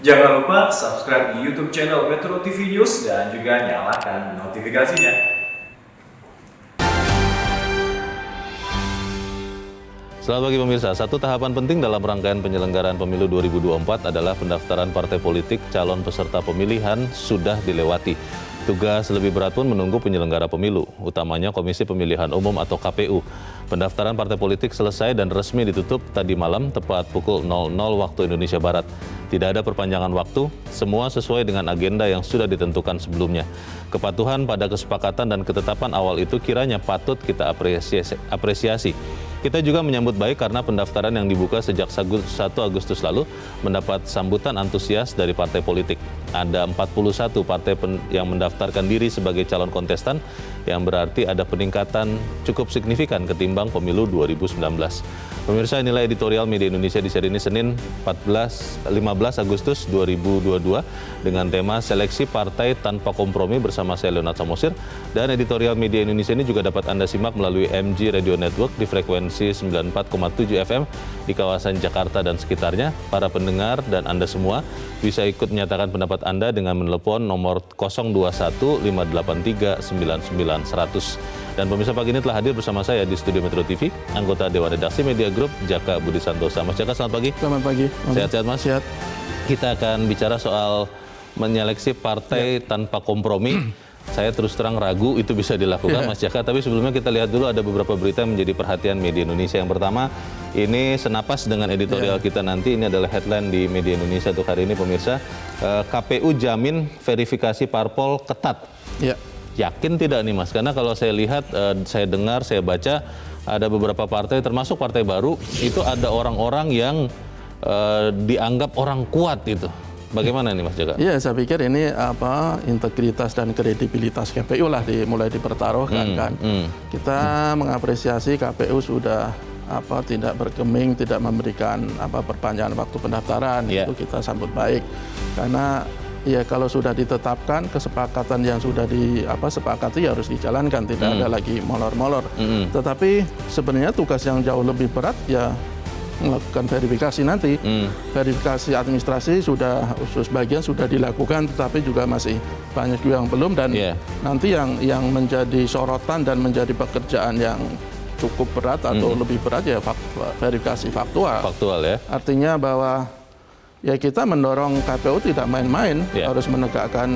Jangan lupa subscribe di YouTube channel Metro TV News dan juga nyalakan notifikasinya. Selamat pagi pemirsa, satu tahapan penting dalam rangkaian penyelenggaraan pemilu 2024 adalah pendaftaran partai politik calon peserta pemilihan sudah dilewati. Tugas lebih berat pun menunggu penyelenggara pemilu, utamanya Komisi Pemilihan Umum atau KPU. Pendaftaran partai politik selesai dan resmi ditutup tadi malam tepat pukul 00 waktu Indonesia Barat. Tidak ada perpanjangan waktu, semua sesuai dengan agenda yang sudah ditentukan sebelumnya. Kepatuhan pada kesepakatan dan ketetapan awal itu kiranya patut kita apresiasi. Kita juga menyambut baik karena pendaftaran yang dibuka sejak 1 Agustus lalu mendapat sambutan antusias dari partai politik. Ada 41 partai yang mendaftarkan diri sebagai calon kontestan, yang berarti ada peningkatan cukup signifikan ketimbang pemilu 2019. Pemirsa, inilah editorial Media Indonesia di seri ini Senin 15 Agustus 2022 dengan tema Seleksi Partai Tanpa Kompromi bersama saya Leonard Samosir. Dan editorial Media Indonesia ini juga dapat Anda simak melalui MG Radio Network di frekuensi 94,7 FM di kawasan Jakarta dan sekitarnya. Para pendengar dan Anda semua bisa ikut menyatakan pendapat Anda dengan menelepon nomor 021 583 99 100. Dan pemirsa, pagi ini telah hadir bersama saya di studio Metro TV, anggota Dewan Redaksi Media Group, Jaka Budi Santosa. Mas Jaka, selamat pagi. Selamat pagi. Sehat-sehat, Mas? Sehat. Kita akan bicara soal menyeleksi partai tanpa kompromi. Saya terus terang ragu itu bisa dilakukan, Mas Jaka. Tapi sebelumnya kita lihat dulu ada beberapa berita yang menjadi perhatian media Indonesia. Yang pertama, ini senapas dengan editorial kita nanti. Ini adalah headline di Media Indonesia untuk hari ini, pemirsa. KPU jamin verifikasi parpol ketat. Ya. Yakin tidak nih, Mas? Karena kalau saya lihat, saya dengar, saya baca, ada beberapa partai, termasuk partai baru, itu ada orang-orang yang dianggap orang kuat itu. Bagaimana nih, Mas Jaka? Iya, saya pikir ini integritas dan kredibilitas KPU lah mulai dipertaruhkan kan. Kita mengapresiasi KPU sudah tidak bergeming, tidak memberikan perpanjangan waktu pendaftaran. Itu kita sambut baik. Karena ya kalau sudah ditetapkan kesepakatan yang sudah disepakati ya harus dijalankan, tidak ada lagi molor-molor. Tetapi sebenarnya tugas yang jauh lebih berat ya melakukan verifikasi nanti. Verifikasi administrasi sudah sebagian sudah dilakukan, tetapi juga masih banyak juga yang belum, dan nanti yang menjadi sorotan dan menjadi pekerjaan yang cukup berat atau lebih berat ya verifikasi faktual. Faktual ya. Artinya bahwa ya kita mendorong KPU tidak main-main, harus menegakkan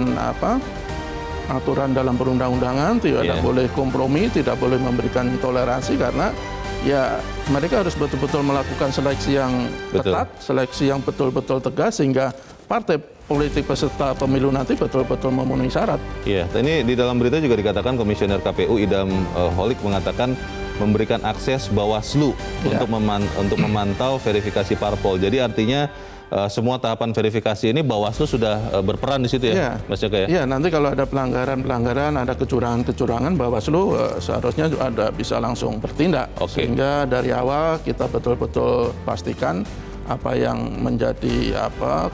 aturan dalam perundang-undangan, tidak boleh kompromi, tidak boleh memberikan toleransi, karena ya mereka harus betul-betul melakukan seleksi yang ketat, seleksi yang betul-betul tegas, sehingga partai politik peserta pemilu nanti betul-betul memenuhi syarat. Iya, ini di dalam berita juga dikatakan Komisioner KPU Idam Holik mengatakan memberikan akses Bawaslu untuk memantau verifikasi parpol. Jadi artinya semua tahapan verifikasi ini Bawaslu sudah berperan di situ ya, Mas Jaka ya? Iya, nanti kalau ada pelanggaran, ada kecurangan, Bawaslu seharusnya ada bisa langsung bertindak. Sehingga dari awal kita betul-betul pastikan apa yang menjadi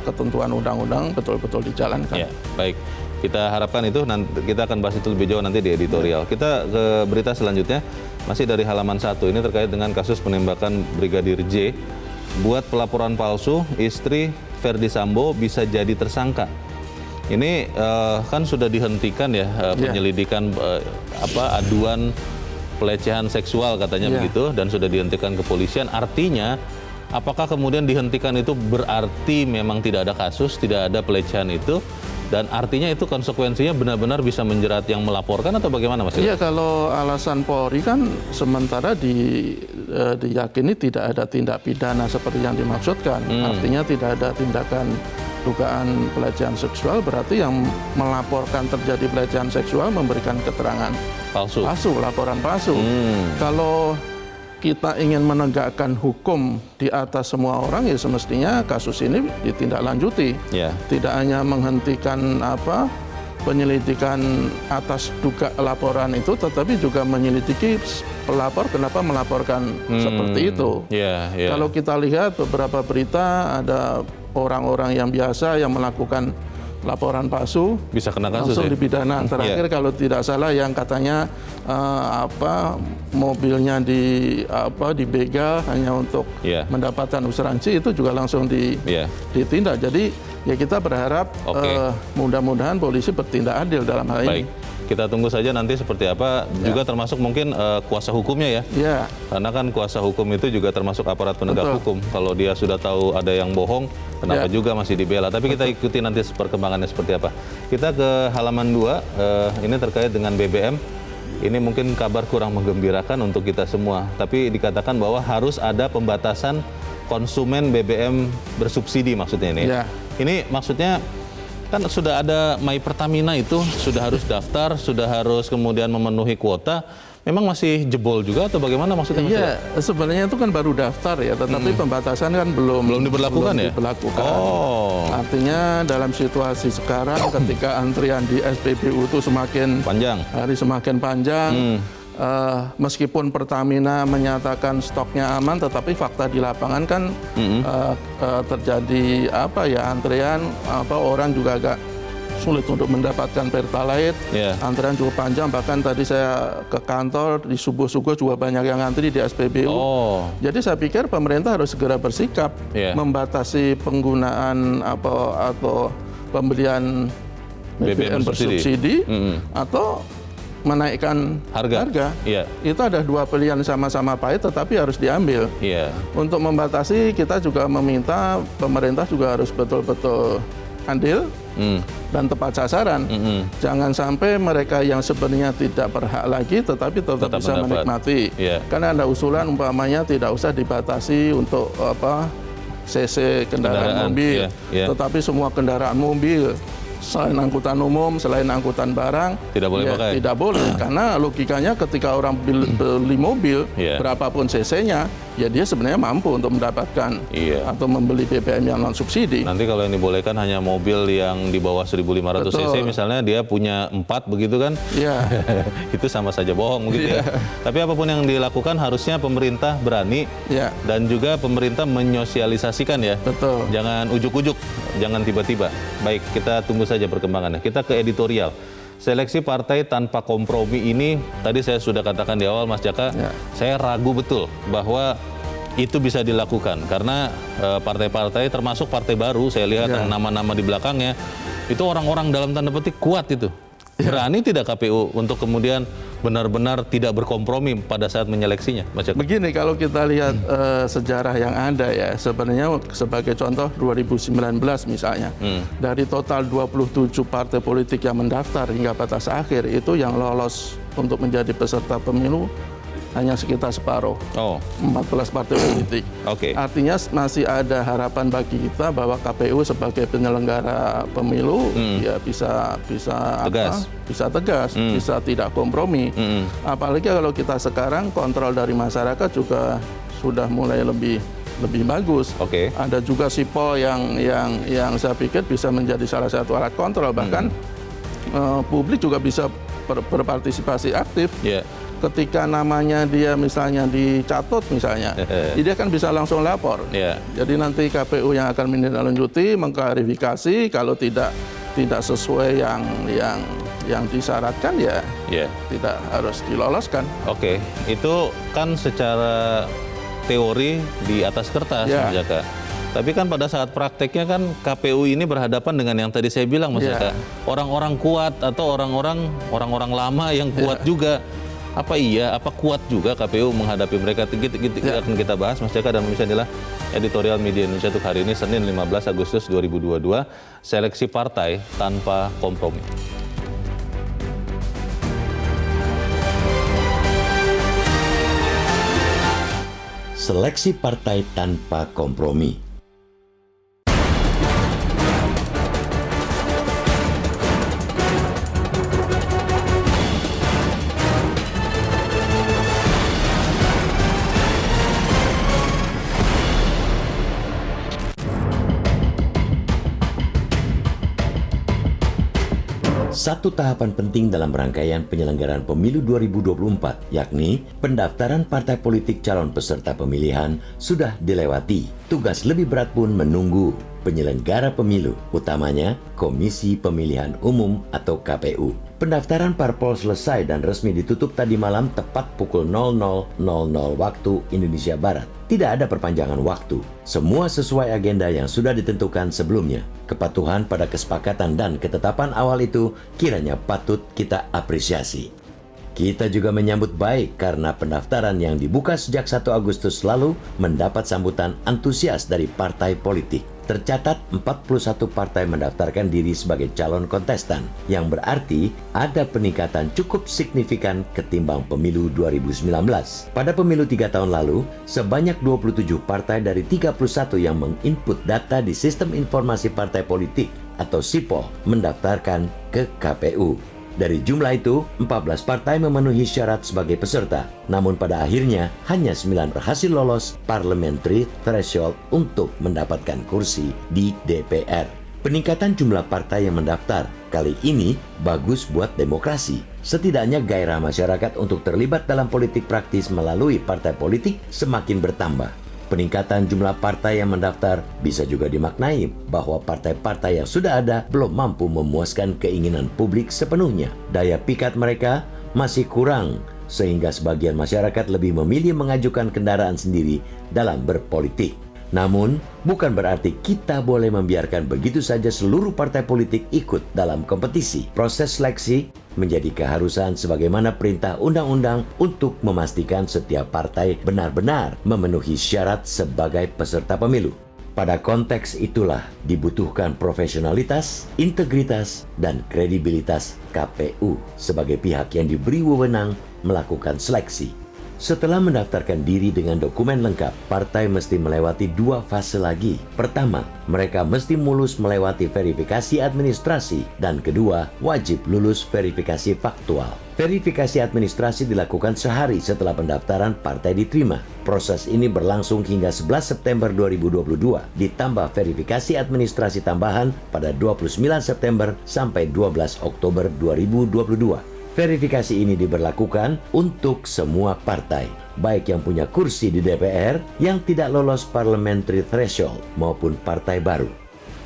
ketentuan undang-undang betul-betul dijalankan. Ya, baik. Kita harapkan itu, nanti kita akan bahas itu lebih jauh nanti di editorial. Kita ke berita selanjutnya, masih dari halaman 1, ini terkait dengan kasus penembakan Brigadir J. Buat pelaporan palsu, istri Verdi Sambo bisa jadi tersangka. Ini kan sudah dihentikan ya penyelidikan aduan pelecehan seksual katanya begitu, dan sudah dihentikan kepolisian. Artinya apakah kemudian dihentikan itu berarti memang tidak ada kasus, tidak ada pelecehan itu? Dan artinya itu konsekuensinya benar-benar bisa menjerat yang melaporkan atau bagaimana, Mas? Iya, kalau alasan Polri kan sementara diyakini tidak ada tindak pidana seperti yang dimaksudkan. Artinya tidak ada tindakan dugaan pelecehan seksual, berarti yang melaporkan terjadi pelecehan seksual memberikan keterangan palsu, laporan palsu. Kalau kita ingin menegakkan hukum di atas semua orang, ya semestinya kasus ini ditindaklanjuti. Tidak hanya menghentikan penyelidikan atas laporan itu, tetapi juga menyelidiki pelapor kenapa melaporkan seperti itu. Kalau kita lihat beberapa berita, ada orang-orang yang biasa yang melakukan laporan palsu, Bisa kena kasus langsung ya? dipidana. Terakhir kalau tidak salah yang katanya mobilnya dibegal hanya untuk Iya. mendapatkan asuransi, itu juga langsung Iya. ditindak. Jadi ya kita berharap mudah-mudahan polisi bertindak adil dalam hal Baik, ini. kita tunggu saja nanti seperti apa. Juga termasuk mungkin kuasa hukumnya ya. Ya, Karena kan kuasa hukum itu juga termasuk aparat penegak Betul. hukum. Kalau dia sudah tahu ada yang bohong, kenapa Ya. juga masih dibela? Tapi kita ikuti nanti perkembangannya seperti apa. Kita ke halaman 2, ini terkait dengan BBM. Ini mungkin kabar kurang menggembirakan untuk kita semua. Tapi dikatakan bahwa harus ada pembatasan konsumen BBM bersubsidi maksudnya ini. Ya. Ini maksudnya kan sudah ada My Pertamina itu, sudah harus daftar, sudah harus kemudian memenuhi kuota. Memang masih jebol juga atau bagaimana maksudnya? Mas? iya, sebenarnya itu kan baru daftar ya, tetapi pembatasan kan belum diberlakukan ya? diberlakukan. Oh, Artinya dalam situasi sekarang ketika antrian di SPBU itu semakin panjang. hari semakin panjang, meskipun Pertamina menyatakan stoknya aman, tetapi fakta di lapangan kan terjadi antrian, orang juga agak sulit untuk mendapatkan Pertalite. Yeah. Antrian cukup panjang, bahkan tadi saya ke kantor di subuh-subuh juga banyak yang antri di SPBU. Oh, Jadi saya pikir pemerintah harus segera bersikap Yeah. membatasi penggunaan atau pembelian BBM bersubsidi atau menaikkan harga. Iya, Itu ada dua pilihan sama-sama pahit, tetapi harus diambil. iya, Untuk membatasi, kita juga meminta pemerintah juga harus betul-betul adil dan tepat sasaran. Jangan sampai mereka yang sebenarnya tidak berhak lagi, tetapi tetap bisa mendapat. menikmati. Iya. Karena ada usulan umpamanya tidak usah dibatasi untuk CC kendaraan mobil, iya. tetapi semua kendaraan mobil selain angkutan umum, selain angkutan barang, Tidak boleh pakai. Tidak boleh, karena logikanya ketika orang beli mobil, Iya. berapapun cc-nya, ya dia sebenarnya mampu untuk mendapatkan Iya. atau membeli BBM yang non subsidi. Nanti kalau yang dibolehkan hanya mobil yang di bawah 1.500 cc, Betul. misalnya dia punya 4 begitu kan? Iya. Itu sama saja bohong begitu ya. Tapi apapun yang dilakukan harusnya pemerintah berani Ya, dan juga pemerintah menyosialisasikan ya. betul. Jangan ujuk-ujuk, jangan tiba-tiba. Baik, kita tunggu saja perkembangannya. Kita ke editorial. Seleksi partai tanpa kompromi ini, tadi saya sudah katakan di awal Mas Jaka, Ya. saya ragu betul bahwa itu bisa dilakukan. Karena partai-partai, termasuk partai baru, saya lihat Ya. yang nama-nama di belakangnya, itu orang-orang dalam tanda petik kuat itu. Berani tidak KPU untuk kemudian benar-benar tidak berkompromi pada saat menyeleksinya, Mas Jaka? Begini, kalau kita lihat sejarah yang ada ya, sebenarnya sebagai contoh 2019 misalnya, dari total 27 partai politik yang mendaftar hingga batas akhir, itu yang lolos untuk menjadi peserta pemilu hanya sekitar separuh, Oh, 14 partai politik. oke. Artinya masih ada harapan bagi kita bahwa KPU sebagai penyelenggara pemilu ya bisa Tegas. bisa tegas, bisa tidak kompromi. Apalagi kalau kita sekarang kontrol dari masyarakat juga sudah mulai lebih bagus. Oke. Ada juga sipol yang saya pikir bisa menjadi salah satu alat kontrol, bahkan publik juga bisa berpartisipasi aktif. Ya. Ketika namanya dia misalnya dicatut misalnya, dia kan bisa langsung lapor. Ya. Jadi nanti KPU yang akan menindaklanjuti, mengklarifikasi kalau tidak sesuai yang disyaratkan ya Ya. tidak harus diloloskan. Oke, itu kan secara teori di atas kertas, Ya. Mas Jaka. Tapi kan pada saat prakteknya kan KPU ini berhadapan dengan yang tadi saya bilang, Mas Ya. Jaka. Orang-orang kuat atau orang-orang lama yang kuat juga. Apa iya, apa kuat juga KPU menghadapi mereka? Akan kita bahas, Mas Jaka, dan pemirsa, inilah editorial Media Indonesia untuk hari ini, Senin 15 Agustus 2022, seleksi partai tanpa kompromi. Seleksi partai tanpa kompromi. Satu tahapan penting dalam rangkaian penyelenggaraan pemilu 2024, yakni pendaftaran partai politik calon peserta pemilihan, sudah dilewati. tugas lebih berat pun menunggu penyelenggara pemilu, utamanya Komisi Pemilihan Umum atau KPU. Pendaftaran parpol selesai dan resmi ditutup tadi malam tepat pukul 00.00 waktu Indonesia Barat. Tidak ada perpanjangan waktu. Semua sesuai agenda yang sudah ditentukan sebelumnya. Kepatuhan pada kesepakatan dan ketetapan awal itu kiranya patut kita apresiasi. Kita juga menyambut baik karena pendaftaran yang dibuka sejak 1 Agustus lalu mendapat sambutan antusias dari partai politik. Tercatat 41 partai mendaftarkan diri sebagai calon kontestan, yang berarti ada peningkatan cukup signifikan ketimbang pemilu 2019. Pada pemilu 3 tahun lalu, sebanyak 27 partai dari 31 yang menginput data di Sistem Informasi Partai Politik atau SIPOL mendaftarkan ke KPU. Dari jumlah itu, 14 partai memenuhi syarat sebagai peserta. Namun pada akhirnya, hanya 9 berhasil lolos parliamentary threshold untuk mendapatkan kursi di DPR. Peningkatan jumlah partai yang mendaftar kali ini bagus buat demokrasi. Setidaknya gairah masyarakat untuk terlibat dalam politik praktis melalui partai politik semakin bertambah. Peningkatan jumlah partai yang mendaftar bisa juga dimaknai bahwa partai-partai yang sudah ada belum mampu memuaskan keinginan publik sepenuhnya. Daya pikat mereka masih kurang, sehingga sebagian masyarakat lebih memilih mengajukan kendaraan sendiri dalam berpolitik. Namun, bukan berarti kita boleh membiarkan begitu saja seluruh partai politik ikut dalam kompetisi. Proses seleksi menjadi keharusan sebagaimana perintah undang-undang untuk memastikan setiap partai benar-benar memenuhi syarat sebagai peserta pemilu. Pada konteks itulah dibutuhkan profesionalitas, integritas, dan kredibilitas KPU sebagai pihak yang diberi wewenang melakukan seleksi. Setelah mendaftarkan diri dengan dokumen lengkap, partai mesti melewati 2 fase lagi. Pertama, mereka mesti mulus melewati verifikasi administrasi, dan kedua, wajib lulus verifikasi faktual. Verifikasi administrasi dilakukan sehari setelah pendaftaran partai diterima. Proses ini berlangsung hingga 11 September 2022, ditambah verifikasi administrasi tambahan pada 29 September sampai 12 Oktober 2022. Verifikasi ini diberlakukan untuk semua partai, baik yang punya kursi di DPR, yang tidak lolos parliamentary threshold, maupun partai baru.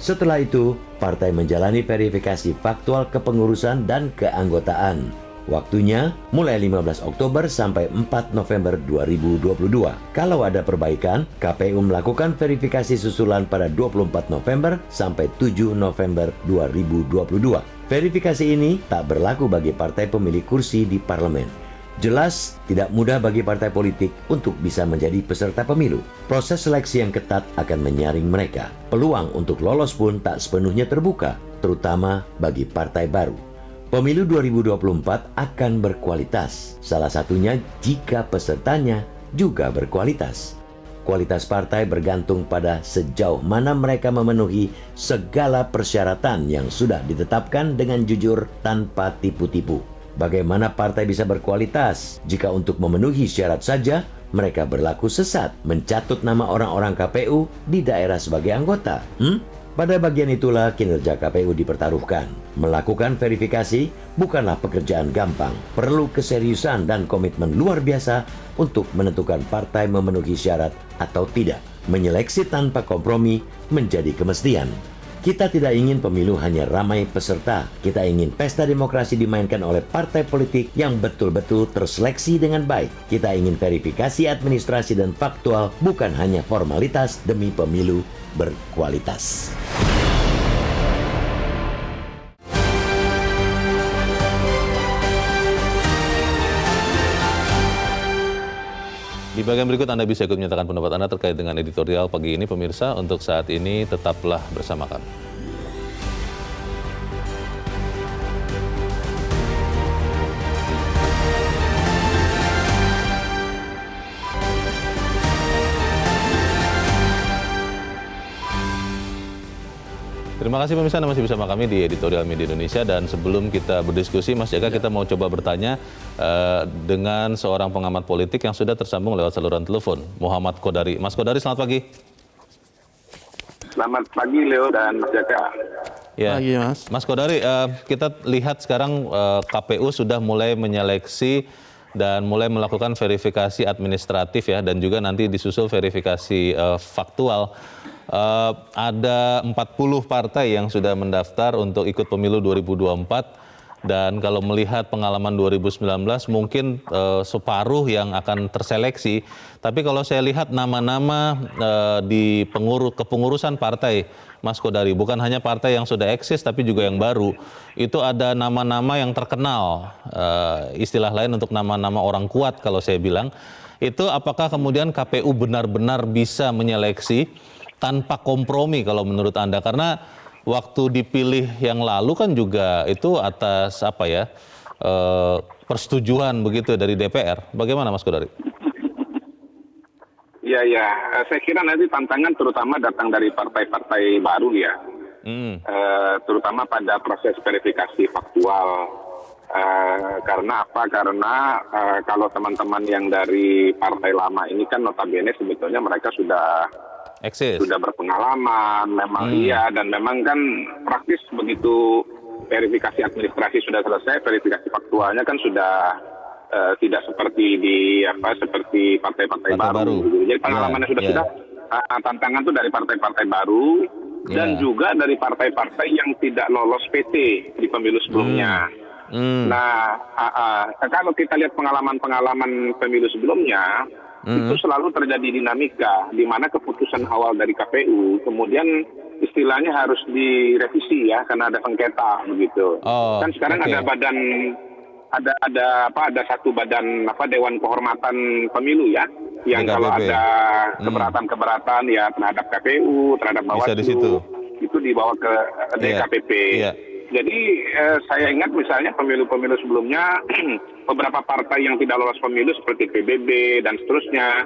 Setelah itu, partai menjalani verifikasi faktual kepengurusan dan keanggotaan. Waktunya mulai 15 Oktober sampai 4 November 2022. Kalau ada perbaikan, KPU melakukan verifikasi susulan pada 24 November sampai 7 November 2022. Verifikasi ini tak berlaku bagi partai pemilik kursi di parlemen. Jelas tidak mudah bagi partai politik untuk bisa menjadi peserta pemilu. Proses seleksi yang ketat akan menyaring mereka. Peluang untuk lolos pun tak sepenuhnya terbuka, terutama bagi partai baru. Pemilu 2024 akan berkualitas, salah satunya jika pesertanya juga berkualitas. Kualitas partai bergantung pada sejauh mana mereka memenuhi segala persyaratan yang sudah ditetapkan dengan jujur tanpa tipu-tipu. Bagaimana partai bisa berkualitas jika untuk memenuhi syarat saja mereka berlaku sesat, mencatut nama orang-orang KPU di daerah sebagai anggota? Pada bagian itulah kinerja KPU dipertaruhkan. Melakukan verifikasi bukanlah pekerjaan gampang. Perlu keseriusan dan komitmen luar biasa untuk menentukan partai memenuhi syarat atau tidak. Menyeleksi tanpa kompromi menjadi kemestian. Kita tidak ingin pemilu hanya ramai peserta. Kita ingin pesta demokrasi dimainkan oleh partai politik yang betul-betul terseleksi dengan baik. Kita ingin verifikasi administrasi dan faktual, bukan hanya formalitas demi pemilu berkualitas. Di bagian berikut Anda bisa ikut menyatakan pendapat Anda terkait dengan editorial pagi ini, pemirsa. Untuk saat ini tetaplah bersama kami. Terima kasih pemirsa, Anda masih bersama kami di Editorial Media Indonesia. Dan sebelum kita berdiskusi, Mas Jaka, kita mau coba bertanya dengan seorang pengamat politik yang sudah tersambung lewat saluran telepon, Muhammad Kodari. Mas Kodari, selamat pagi. Selamat pagi, Leo dan Mas Jaka. Ya, Pagi, Mas. Mas Kodari, kita lihat sekarang KPU sudah mulai menyeleksi dan mulai melakukan verifikasi administratif ya, dan juga nanti disusul verifikasi faktual. Ada 40 partai yang sudah mendaftar untuk ikut pemilu 2024. Dan kalau melihat pengalaman 2019 mungkin separuh yang akan terseleksi. Tapi kalau saya lihat nama-nama di kepengurusan partai, Mas Kodari, bukan hanya partai yang sudah eksis tapi juga yang baru, itu ada nama-nama yang terkenal, istilah lain untuk nama-nama orang kuat kalau saya bilang. Itu apakah kemudian KPU benar-benar bisa menyeleksi tanpa kompromi kalau menurut Anda? Karena waktu dipilih yang lalu kan juga itu atas persetujuan begitu dari DPR. Bagaimana Mas Kodari? Ya, saya kira nanti tantangan terutama datang dari partai-partai baru ya, terutama pada proses verifikasi faktual. Karena apa? Karena kalau teman-teman yang dari partai lama ini kan notabene sebetulnya mereka sudah eksis, sudah berpengalaman, memang iya, dan memang kan praktis begitu verifikasi administrasi sudah selesai, verifikasi faktualnya kan sudah tidak seperti seperti partai-partai baru. Jadi pengalamannya sudah. Tantangan itu dari partai-partai baru dan juga dari partai-partai yang tidak lolos PT di pemilu sebelumnya. Nah, kalau kita lihat pengalaman pemilu sebelumnya, itu selalu terjadi dinamika di mana keputusan awal dari KPU kemudian istilahnya harus direvisi ya karena ada sengketa begitu. Kan sekarang ada badan ada satu badan Dewan Kehormatan Pemilu ya yang DKPP. Kalau ada keberatan ya terhadap KPU, terhadap Bawaslu itu dibawa ke DKPP. Yeah. Jadi saya ingat misalnya pemilu-pemilu sebelumnya beberapa partai yang tidak lolos pemilu seperti PBB dan seterusnya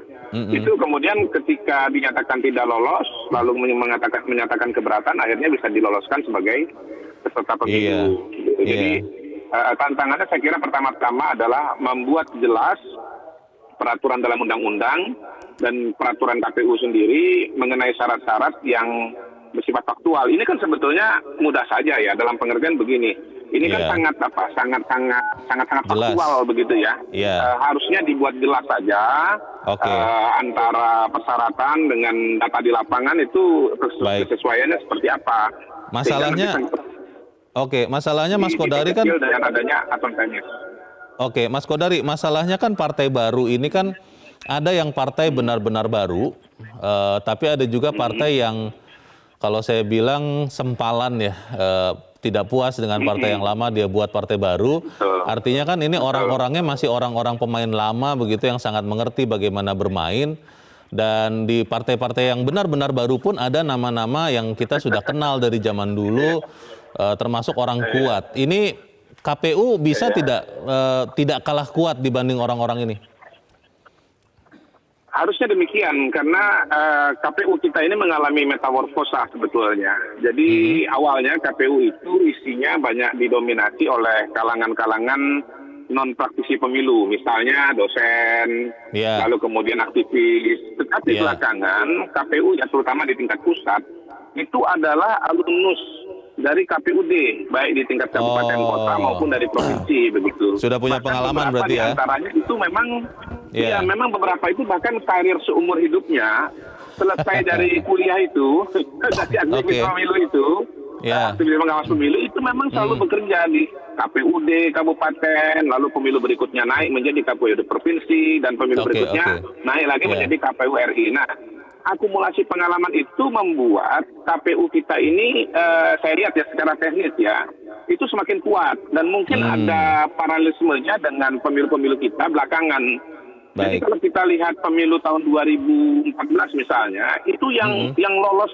itu kemudian ketika dinyatakan tidak lolos lalu menyatakan keberatan akhirnya bisa diloloskan sebagai peserta pemilu. Jadi tantangannya saya kira pertama-tama adalah membuat jelas peraturan dalam undang-undang dan peraturan KPU sendiri mengenai syarat-syarat yang bersifat faktual. Ini kan sebetulnya mudah saja ya dalam pengertian begini. Ini kan sangat faktual begitu ya. Harusnya dibuat jelas saja antara persyaratan dengan data di lapangan itu kesesuaiannya seperti apa. Masalahnya Mas Kodari kan dengan adanya aturan teknis. Mas Kodari, masalahnya kan partai baru ini kan ada yang partai benar-benar baru, tapi ada juga partai yang kalau saya bilang sempalan ya, tidak puas dengan partai yang lama, dia buat partai baru. Artinya kan ini orang-orangnya masih orang-orang pemain lama begitu yang sangat mengerti bagaimana bermain. Dan di partai-partai yang benar-benar baru pun ada nama-nama yang kita sudah kenal dari zaman dulu, termasuk orang kuat. Ini KPU bisa tidak kalah kuat dibanding orang-orang ini? Harusnya demikian karena KPU kita ini mengalami metamorfosa sebetulnya. Jadi awalnya KPU itu isinya banyak didominasi oleh kalangan-kalangan non praktisi pemilu, misalnya dosen, lalu kemudian aktivis. Tetapi belakangan KPU ya terutama di tingkat pusat itu adalah alumnus dari KPUD, baik di tingkat kabupaten kota maupun dari provinsi begitu. Sudah punya pengalaman berarti ya? Antaranya itu memang memang beberapa itu bahkan karir seumur hidupnya selesai dari kuliah itu, dari aktivis pemilu itu, aktivis pengawas pemilu itu memang selalu bekerja di KPUD kabupaten, lalu pemilu berikutnya naik menjadi KPUD provinsi dan pemilu berikutnya naik lagi menjadi KPU RI. Nah, akumulasi pengalaman itu membuat KPU kita ini saya lihat ya secara teknis ya itu semakin kuat dan mungkin ada paralelismenya dengan pemilu-pemilu kita belakangan. Jadi kalau kita lihat pemilu tahun 2014 misalnya itu yang lolos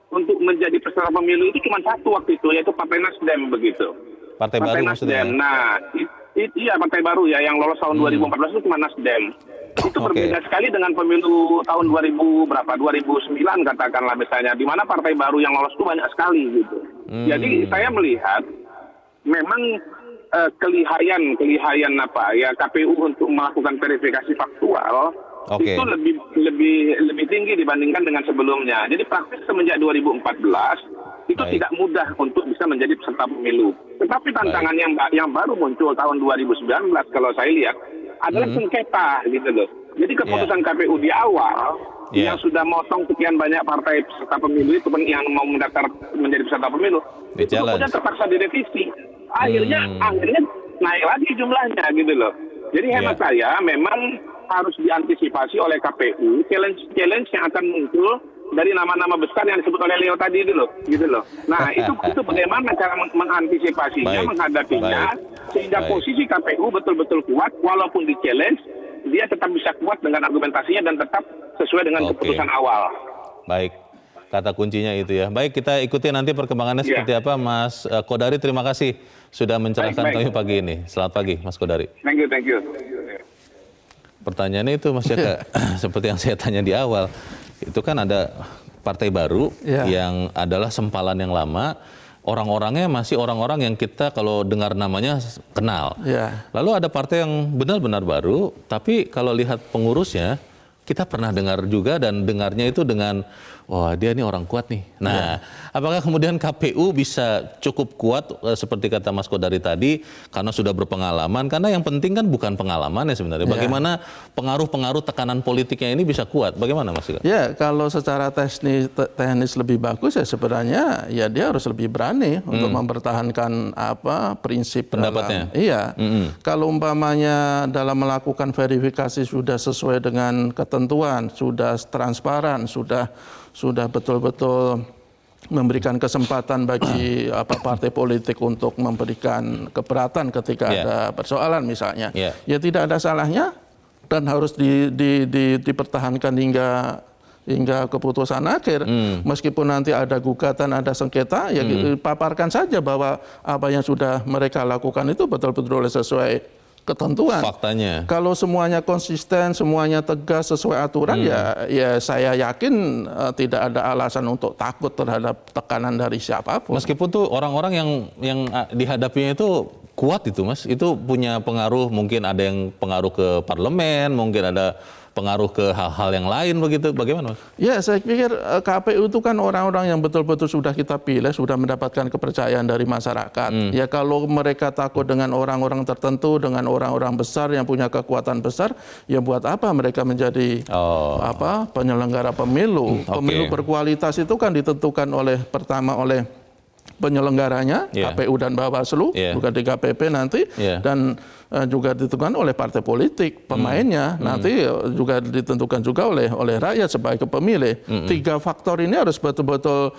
untuk menjadi peserta pemilu itu cuma satu waktu itu yaitu Partai Nasdem begitu. Partai baru maksudnya. Nah, iya partai baru ya yang lolos tahun 2014 itu cuma Nasdem. Itu berbeda sekali dengan pemilu tahun 2009 katakanlah misalnya, di mana partai baru yang lolos itu banyak sekali gitu. Jadi saya melihat memang kelihayan KPU untuk melakukan verifikasi faktual itu lebih tinggi dibandingkan dengan sebelumnya. Jadi praktis semenjak 2014 itu tidak mudah untuk bisa menjadi peserta pemilu. Tetapi tantangan yang baru muncul tahun 2019 kalau saya lihat adalah sengketa gitu loh. Jadi keputusan KPU di awal yang sudah motong sekian banyak partai peserta pemilu itu yang mau mendaftar menjadi peserta pemilu itu kemudian terpaksa direvisi. Akhirnya naik lagi jumlahnya gitu loh. Jadi hemat saya memang harus diantisipasi oleh KPU challenge yang akan muncul dari nama-nama besar yang disebut oleh Leo tadi dulu, gitu loh. Nah, itu bagaimana cara mengantisipasinya, menghadapinya, sehingga posisi KPU betul-betul kuat, walaupun di challenge, dia tetap bisa kuat dengan argumentasinya dan tetap sesuai dengan keputusan awal. Baik, kata kuncinya itu ya. Baik, kita ikuti nanti perkembangannya seperti apa, Mas Kodari. Terima kasih sudah mencerahkan kami pagi ini. Selamat pagi, Mas Kodari. Thank you. Pertanyaannya itu, Mas Jaka, seperti yang saya tanya di awal. Itu kan ada partai baru yang adalah sempalan yang lama, orang-orangnya masih orang-orang yang kita kalau dengar namanya kenal. Lalu ada partai yang benar-benar baru, tapi kalau lihat pengurusnya, kita pernah dengar juga dan dengarnya itu dengan, wah dia ini orang kuat nih. Nah, apakah kemudian KPU bisa cukup kuat seperti kata Mas Kodari tadi, karena sudah berpengalaman, karena yang penting kan bukan pengalamannya sebenarnya. Bagaimana pengaruh-pengaruh tekanan politiknya ini bisa kuat, bagaimana Mas? Ya, kalau secara teknis lebih bagus ya sebenarnya ya dia harus lebih berani untuk mempertahankan prinsip pendapatnya. Kalau umpamanya dalam melakukan verifikasi sudah sesuai dengan ketentuan, sudah transparan, sudah betul-betul memberikan kesempatan bagi partai politik untuk memberikan keberatan ketika ada persoalan misalnya, ya tidak ada salahnya dan harus dipertahankan hingga keputusan akhir. Meskipun nanti ada gugatan, ada sengketa, ya paparkan saja bahwa apa yang sudah mereka lakukan itu betul-betul sesuai ketentuan. Faktanya. Kalau semuanya konsisten, semuanya tegas sesuai aturan, ya saya yakin tidak ada alasan untuk takut terhadap tekanan dari siapapun. Meskipun tuh orang-orang yang dihadapinya itu kuat itu, Mas, itu punya pengaruh, mungkin ada yang pengaruh ke parlemen, mungkin ada pengaruh ke hal-hal yang lain begitu, bagaimana Mas? Ya, saya pikir KPU itu kan orang-orang yang betul-betul sudah kita pilih, sudah mendapatkan kepercayaan dari masyarakat. Ya kalau mereka takut dengan orang-orang tertentu, dengan orang-orang besar yang punya kekuatan besar, ya buat apa mereka menjadi penyelenggara pemilu? Pemilu berkualitas itu kan ditentukan pertama oleh penyelenggaranya, KPU dan Bawaslu, bukan DKPP nanti, dan juga ditentukan oleh partai politik, pemainnya nanti juga ditentukan juga oleh rakyat sebagai pemilih. Tiga faktor ini harus betul-betul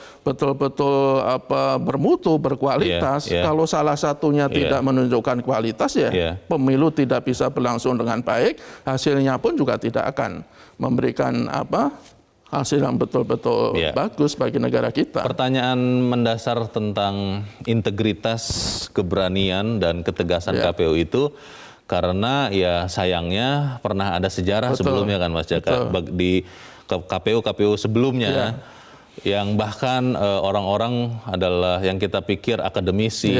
bermutu, berkualitas. Kalau salah satunya tidak menunjukkan kualitas, ya pemilu tidak bisa berlangsung dengan baik, hasilnya pun juga tidak akan memberikan hasil yang betul-betul bagus bagi negara kita. Pertanyaan mendasar tentang integritas, keberanian, dan ketegasan KPU itu, karena ya sayangnya pernah ada sejarah sebelumnya kan Mas Jaka, di KPU sebelumnya, yang bahkan orang-orang adalah yang kita pikir akademisi,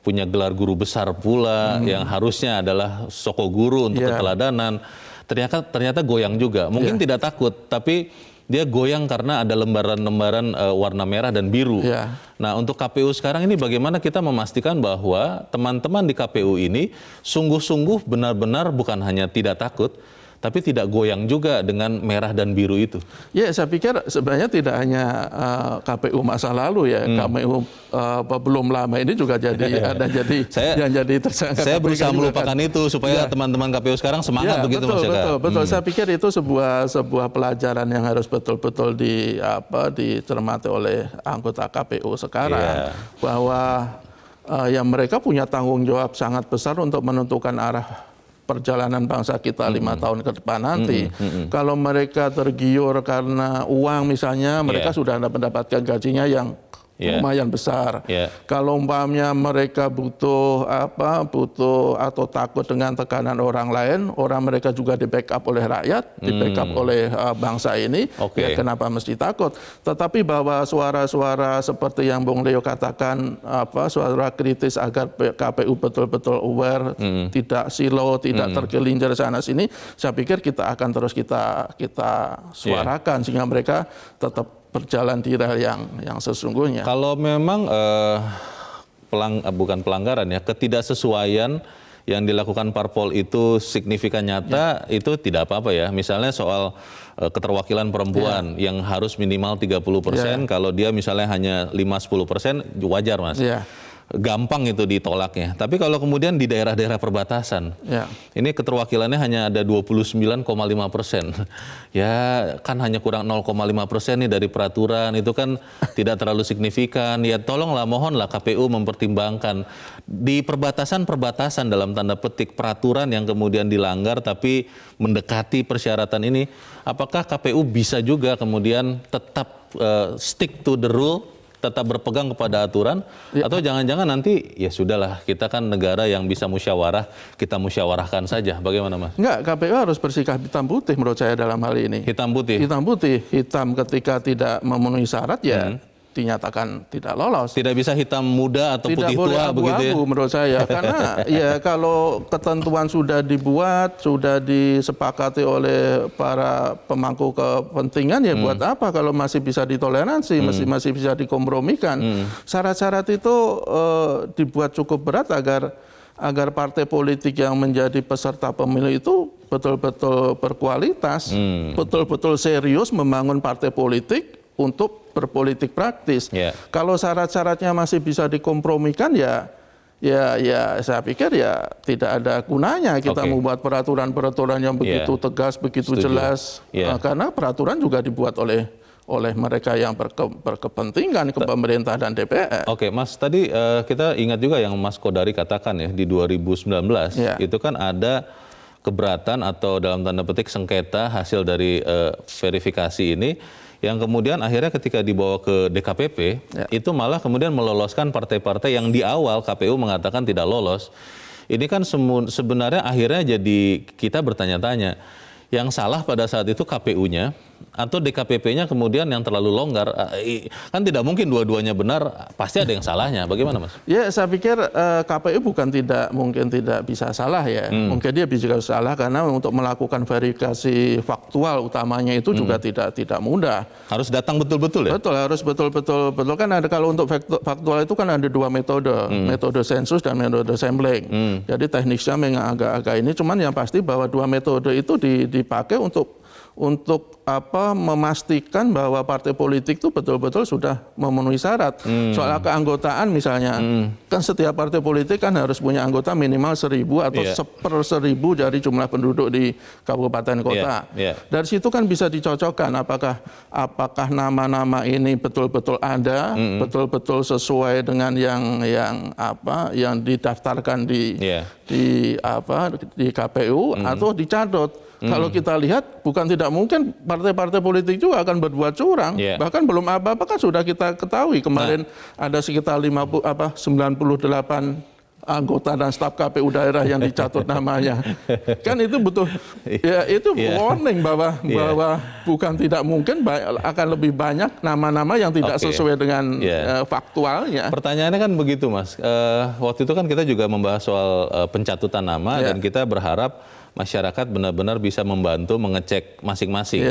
punya gelar guru besar pula, yang harusnya adalah soko guru untuk keteladanan, ternyata goyang juga. Mungkin tidak takut, tapi dia goyang karena ada lembaran-lembaran warna merah dan biru. Nah, untuk KPU sekarang ini bagaimana kita memastikan bahwa teman-teman di KPU ini sungguh-sungguh benar-benar bukan hanya tidak takut, tapi tidak goyang juga dengan merah dan biru itu? Ya, saya pikir sebenarnya tidak hanya KPU masa lalu ya, KPU belum lama ini juga jadi tersangka. Saya berusaha melupakan itu supaya teman-teman KPU sekarang semangat begitu Mas Jaka. Betul. Saya pikir itu sebuah pelajaran yang harus betul-betul dicermati oleh anggota KPU sekarang, bahwa ya mereka punya tanggung jawab sangat besar untuk menentukan arah perjalanan bangsa kita 5 tahun ke depan nanti. Kalau mereka tergiur karena uang misalnya, mereka sudah mendapatkan gajinya yang lumayan besar. Kalau umpamanya mereka butuh atau takut dengan tekanan orang lain, mereka juga di backup oleh rakyat, di backup oleh bangsa ini, ya kenapa mesti takut? Tetapi bahwa suara-suara seperti yang Bung Leo katakan, suara kritis agar KPU betul-betul aware, tidak silo, tidak tergelincir sana sini, saya pikir kita akan terus kita suarakan sehingga mereka tetap berjalan di rel yang sesungguhnya. Kalau memang bukan pelanggaran ya, ketidaksesuaian yang dilakukan parpol itu signifikan nyata, itu tidak apa-apa ya. Misalnya soal keterwakilan perempuan yang harus minimal 30%, kalau dia misalnya hanya 5-10%, wajar Mas. Gampang itu ditolaknya. Tapi kalau kemudian di daerah-daerah perbatasan, ini keterwakilannya hanya ada 29,5%. Ya kan hanya kurang 0,5% nih dari peraturan, itu kan tidak terlalu signifikan. Ya tolonglah, mohonlah KPU mempertimbangkan di perbatasan-perbatasan dalam tanda petik peraturan yang kemudian dilanggar tapi mendekati persyaratan ini, apakah KPU bisa juga kemudian tetap stick to the rule, tetap berpegang kepada aturan, atau jangan-jangan nanti ya sudahlah, kita kan negara yang bisa musyawarah, kita musyawarahkan saja. Bagaimana Mas? Enggak, KPU harus bersikap hitam putih menurut saya dalam hal ini. Hitam putih? Hitam putih. Hitam ketika tidak memenuhi syarat ya dinyatakan tidak lolos. Tidak bisa hitam muda atau putih tua begitu ya? Menurut saya. Karena ya kalau ketentuan sudah dibuat, sudah disepakati oleh para pemangku kepentingan, ya buat apa kalau masih bisa ditoleransi, masih bisa dikompromikan. Syarat-syarat itu dibuat cukup berat agar partai politik yang menjadi peserta pemilu itu betul-betul berkualitas, betul-betul serius membangun partai politik untuk berpolitik praktis. Kalau syarat-syaratnya masih bisa dikompromikan, ya saya pikir ya tidak ada gunanya kita membuat peraturan-peraturan yang begitu tegas, begitu jelas. Karena peraturan juga dibuat oleh mereka yang berkepentingan ke pemerintah dan DPR. Oke, Mas, tadi kita ingat juga yang Mas Kodari katakan ya, di 2019 itu kan ada keberatan atau dalam tanda petik sengketa hasil dari verifikasi ini, yang kemudian akhirnya ketika dibawa ke DKPP, itu malah kemudian meloloskan partai-partai yang di awal KPU mengatakan tidak lolos. Ini kan sebenarnya akhirnya jadi kita bertanya-tanya, yang salah pada saat itu KPU-nya atau DKPP-nya kemudian yang terlalu longgar? Kan tidak mungkin dua-duanya benar, pasti ada yang salahnya. Bagaimana Mas? Ya, saya pikir KPU mungkin tidak bisa salah ya. Mungkin dia bisa salah karena untuk melakukan verifikasi faktual utamanya itu juga tidak mudah. Harus datang betul-betul ya? Betul, harus betul-betul. Kan ada, kalau untuk faktual itu kan ada dua metode, metode sensus dan metode sampling. Jadi teknisnya memang agak-agak ini, cuman yang pasti bahwa dua metode itu dipakai untuk memastikan bahwa partai politik itu betul-betul sudah memenuhi syarat. Soal keanggotaan misalnya, kan setiap partai politik kan harus punya anggota minimal 1.000 atau 1/1000 dari jumlah penduduk di kabupaten kota. Dari situ kan bisa dicocokkan apakah nama-nama ini betul-betul ada, betul-betul sesuai dengan yang didaftarkan di KPU atau dicatut. Kalau kita lihat, bukan tidak mungkin partai-partai politik juga akan berbuat curang. Bahkan belum apa-apa kan sudah kita ketahui. Kemarin ada sekitar 98 anggota dan staf KPU daerah yang dicatut namanya. Kan itu butuh, ya itu warning bahwa bukan tidak mungkin akan lebih banyak nama-nama yang tidak sesuai dengan faktualnya. Pertanyaannya kan begitu Mas. Waktu itu kan kita juga membahas soal pencatutan nama dan kita berharap masyarakat benar-benar bisa membantu mengecek masing-masing.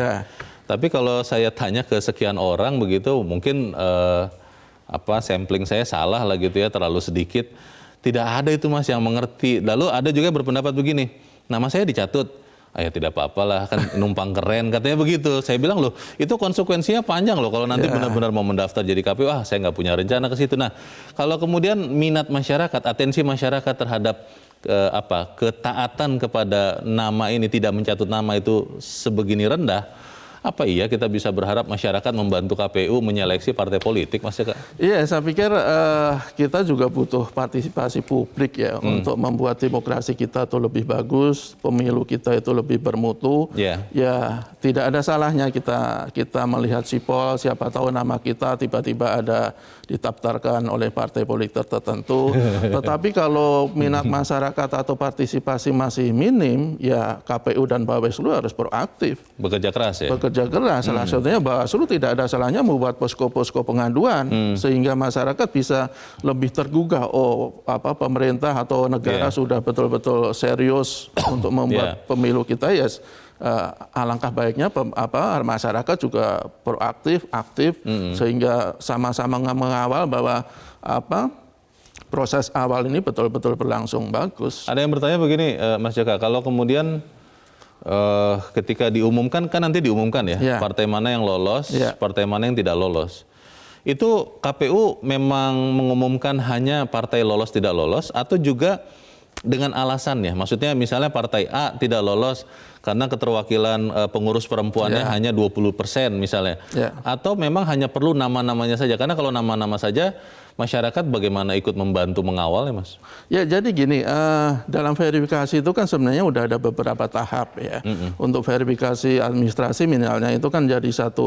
Tapi kalau saya tanya ke sekian orang begitu, mungkin sampling saya salah lah gitu ya, terlalu sedikit. Tidak ada itu Mas yang mengerti. Lalu ada juga berpendapat begini, nama saya dicatut, ya tidak apa-apalah, kan numpang keren katanya begitu. Saya bilang loh, itu konsekuensinya panjang loh kalau nanti benar-benar mau mendaftar jadi KPU, saya nggak punya rencana ke situ. Nah, kalau kemudian minat masyarakat, atensi masyarakat terhadap ketaatan kepada nama ini, tidak mencatut nama itu sebegini rendah, apa iya kita bisa berharap masyarakat membantu KPU menyeleksi partai politik, Mas Eka? Iya, saya pikir kita juga butuh partisipasi publik ya untuk membuat demokrasi kita itu lebih bagus, pemilu kita itu lebih bermutu. Ya, tidak ada salahnya kita melihat sipol, siapa tahu nama kita tiba-tiba ada didaftarkan oleh partai politik tertentu. Tetapi kalau minat masyarakat atau partisipasi masih minim, ya KPU dan Bawaslu harus proaktif. Bekerja keras ya? Bekerja keras. Salah satunya Bawaslu tidak ada salahnya membuat posko-posko pengaduan sehingga masyarakat bisa lebih tergugah. Pemerintah atau negara sudah betul-betul serius untuk membuat pemilu kita, ya alangkah baiknya masyarakat juga proaktif, aktif sehingga sama-sama mengawal bahwa proses awal ini betul-betul berlangsung bagus. Ada yang bertanya begini, Mas Jaka, kalau kemudian ketika diumumkan, kan nanti diumumkan ya, partai mana yang lolos, partai mana yang tidak lolos. Itu KPU memang mengumumkan hanya partai lolos tidak lolos atau juga dengan alasannya? Maksudnya misalnya partai A tidak lolos karena keterwakilan pengurus perempuannya hanya 20% misalnya. Atau memang hanya perlu nama-namanya saja? Karena kalau nama-nama saja, masyarakat bagaimana ikut membantu mengawal ya Mas? Ya jadi gini, dalam verifikasi itu kan sebenarnya udah ada beberapa tahap ya. Untuk verifikasi administrasi misalnya itu kan jadi 1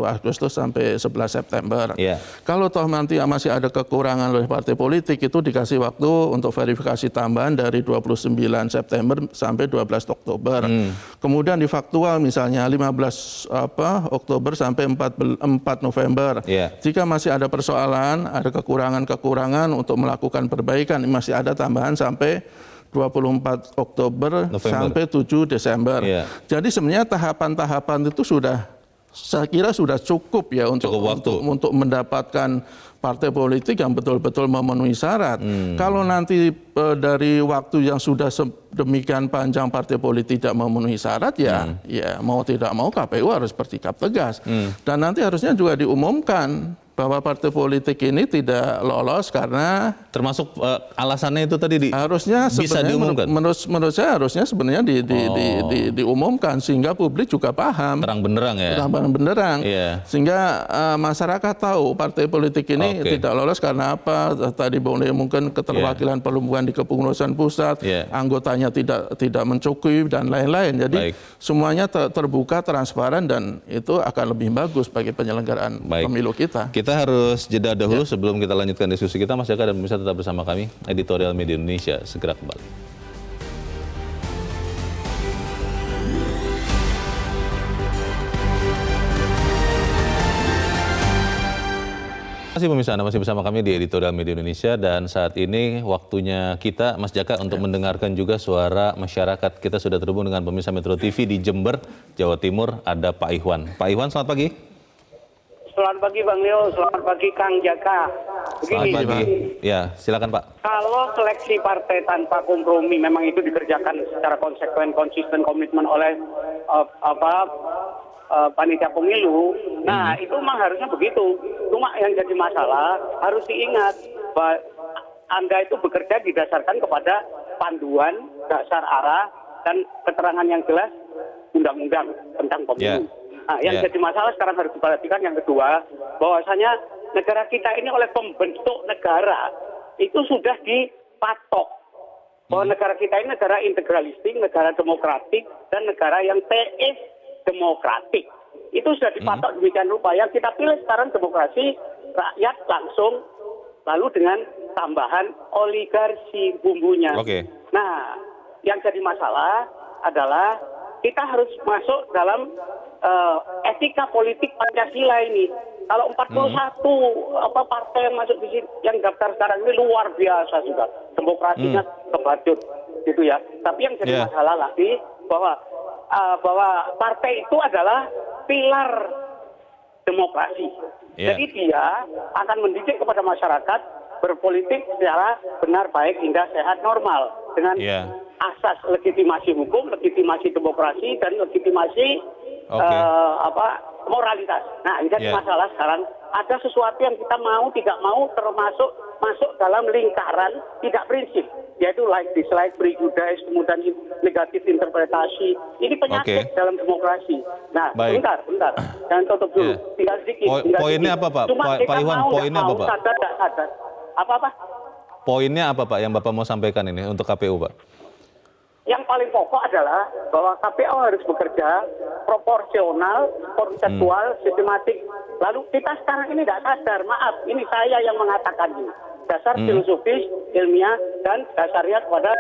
Agustus sampai 11 September. Kalau toh nanti masih ada kekurangan oleh partai politik itu dikasih waktu untuk verifikasi tambahan dari 29 September sampai 12 Oktober. Kemudian di faktual misalnya 15 Oktober sampai 4 November. Jika masih ada persoalan, ada kekurangan untuk melakukan perbaikan, masih ada tambahan sampai 24 Oktober sampai 7 Desember. Jadi sebenarnya tahapan-tahapan itu saya kira sudah cukup ya untuk mendapatkan partai politik yang betul-betul memenuhi syarat. Kalau nanti dari waktu yang sudah demikian panjang partai politik tidak memenuhi syarat ya mau tidak mau KPU harus bersikap tegas. Dan nanti harusnya juga diumumkan bahwa partai politik ini tidak lolos karena termasuk alasannya itu tadi harusnya bisa diumumkan. Menurut saya harusnya sebenarnya diumumkan sehingga publik juga paham. Terang benderang ya. Terang benderang. Sehingga masyarakat tahu partai politik ini tidak lolos karena apa? Tadi mungkin keterwakilan perempuan di kepengurusan pusat, anggotanya tidak mencukupi dan lain-lain. Jadi semuanya terbuka, transparan dan itu akan lebih bagus bagi penyelenggaraan pemilu kita. Kita harus jeda dahulu sebelum kita lanjutkan diskusi kita. Mas Jaka dan pemirsa tetap bersama kami. Editorial Media Indonesia segera kembali. Terima kasih pemirsa, Anda masih bersama kami di Editorial Media Indonesia dan saat ini waktunya kita, Mas Jaka, untuk mendengarkan juga suara masyarakat. Kita sudah terhubung dengan pemirsa Metro TV di Jember, Jawa Timur, ada Pak Ikhwan. Pak Ikhwan, selamat pagi. Selamat pagi Bang Leo, selamat pagi Kang Jaka. Begini, selamat pagi. Ya, silakan Pak. Kalau seleksi partai tanpa kompromi memang itu dikerjakan secara konsekuen, konsisten, komitmen oleh panitia pemilu, nah itu memang harusnya begitu. Cuma yang jadi masalah harus diingat bahwa Anda itu bekerja didasarkan kepada panduan, dasar arah, dan keterangan yang jelas undang-undang tentang pemilu. Nah, yang jadi masalah sekarang harus diperhatikan yang kedua, bahwasanya negara kita ini oleh pembentuk negara itu sudah dipatok bahwa negara kita ini negara integralistik, negara demokratik, dan negara yang demokratik. Itu sudah dipatok demikian rupa. Yang kita pilih sekarang demokrasi rakyat langsung, lalu dengan tambahan oligarki bumbunya. Nah, yang jadi masalah adalah kita harus masuk dalam etika politik Pancasila ini. Kalau 41 partai yang masuk di sini, yang daftar sekarang ini luar biasa juga. Demokrasinya kebajut gitu ya. Tapi yang jadi masalah lagi bahwa partai itu adalah pilar demokrasi. Jadi dia akan mendidik kepada masyarakat berpolitik secara benar, baik, indah, sehat, normal dengan asas legitimasi hukum, legitimasi demokrasi, dan legitimasi moralitas. Nah, ini jadi masalah sekarang ada sesuatu yang kita mau tidak mau termasuk masuk dalam lingkaran tidak prinsip, yaitu like dislike, prejudice, kemudian negatif interpretasi. Ini penyakit dalam demokrasi. Nah, bentar, jangan tutup dulu. Tinggal sedikit. Poinnya apa Pak? Pak Ikhwan, poinnya apa Pak? Sadar. Apa? Poinnya apa Pak yang Bapak mau sampaikan ini untuk KPU Pak? Yang paling pokok adalah bahwa KPU harus bekerja proporsional, konseptual, sistematik. Lalu kita sekarang ini tidak sadar, maaf, ini saya yang mengatakan ini. Dasar filosofis, ilmiah, dan dasarnya kepada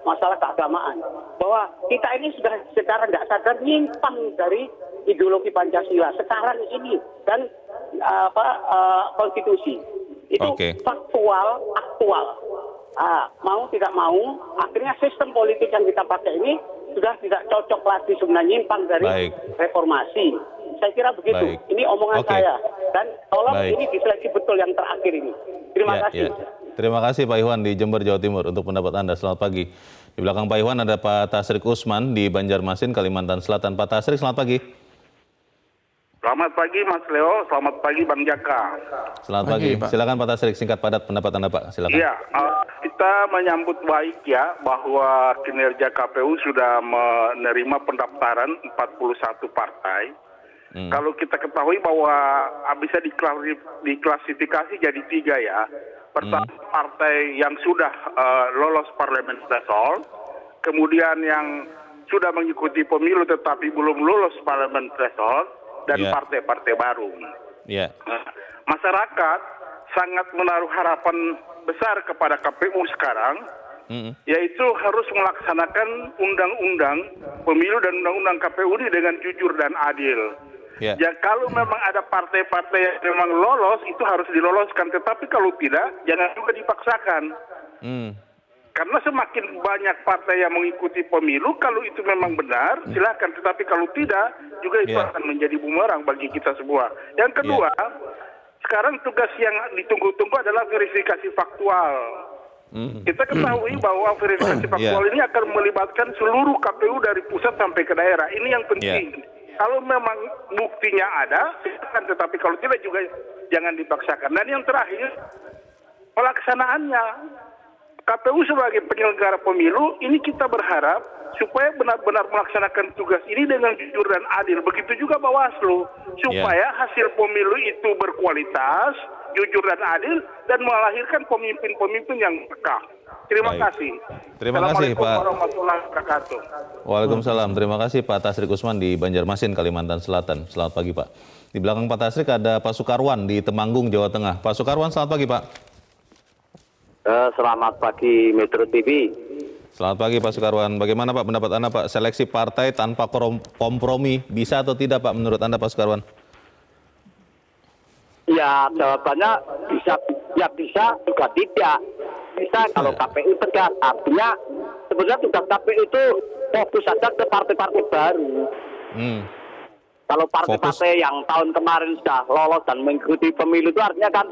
masalah keagamaan. Bahwa kita ini sudah secara tidak sadar nyimpang dari ideologi Pancasila sekarang ini dan konstitusi. Itu faktual, aktual. Mau tidak mau, akhirnya sistem politik yang kita pakai ini sudah tidak cocok lagi sebenarnya, nyimpang dari reformasi. Saya kira begitu. Ini omongan saya. Dan tolong ini diseleksi betul yang terakhir ini. Terima kasih. Terima kasih Pak Iwan di Jember, Jawa Timur untuk pendapat Anda. Selamat pagi. Di belakang Pak Iwan ada Pak Tasrik Usman di Banjarmasin, Kalimantan Selatan. Pak Tasrik, selamat pagi. Selamat pagi Mas Leo, selamat pagi Bang Jaka. Selamat Pagi, pagi. Pak. Silakan Pak Tasrik, singkat padat pendapat Anda Pak. Silakan. Iya, kita menyambut baik ya bahwa kinerja KPU sudah menerima pendaftaran 41 partai. Kalau kita ketahui bahwa bisa diklasifikasi jadi 3 ya. Pertama partai yang sudah lolos parlemen threshold, kemudian yang sudah mengikuti pemilu tetapi belum lolos parlemen threshold, dan Ya. partai-partai baru. Ya. Nah, masyarakat sangat menaruh harapan besar kepada KPU sekarang, yaitu harus melaksanakan undang-undang pemilu dan undang-undang KPU ini dengan jujur dan adil. Ya. Ya, kalau memang ada partai-partai yang memang lolos, itu harus diloloskan. Tetapi kalau tidak, jangan juga dipaksakan. Karena semakin banyak partai yang mengikuti pemilu, kalau itu memang benar, silakan. Tetapi kalau tidak, juga itu Ya. akan menjadi bumerang bagi kita semua. Yang kedua, sekarang tugas yang ditunggu-tunggu adalah verifikasi faktual. Kita ketahui bahwa verifikasi faktual ini akan melibatkan seluruh KPU dari pusat sampai ke daerah. Ini yang penting. Kalau memang buktinya ada, silakan. Tetapi kalau tidak juga jangan dipaksakan. Dan yang terakhir, pelaksanaannya. KPU sebagai penyelenggara pemilu, ini kita berharap supaya benar-benar melaksanakan tugas ini dengan jujur dan adil. Begitu juga Bawaslu, supaya hasil pemilu itu berkualitas, jujur dan adil, dan melahirkan pemimpin-pemimpin yang peka. Terima Baik. kasih. Terima kasih, Assalamualaikum Pak. warahmatullahi wabarakatuh. Waalaikumsalam. Terima kasih Pak Tasrik Usman di Banjarmasin, Kalimantan Selatan. Selamat pagi Pak. Di belakang Pak Tasrik ada Pak Sukarwan di Temanggung, Jawa Tengah. Pak Sukarwan, selamat pagi Pak. Selamat pagi Metro TV. Selamat pagi Pak Sukarwan. Bagaimana Pak pendapat Anda Pak? Seleksi partai tanpa kompromi bisa atau tidak Pak menurut Anda Pak Sukarwan? Ya jawabannya bisa, ya bisa juga tidak. Bisa kalau KPU tegas. Artinya sebenarnya tugas KPU itu fokus saja ke partai-partai baru. Kalau partai-partai yang tahun kemarin sudah lolos dan mengikuti pemilu itu artinya kan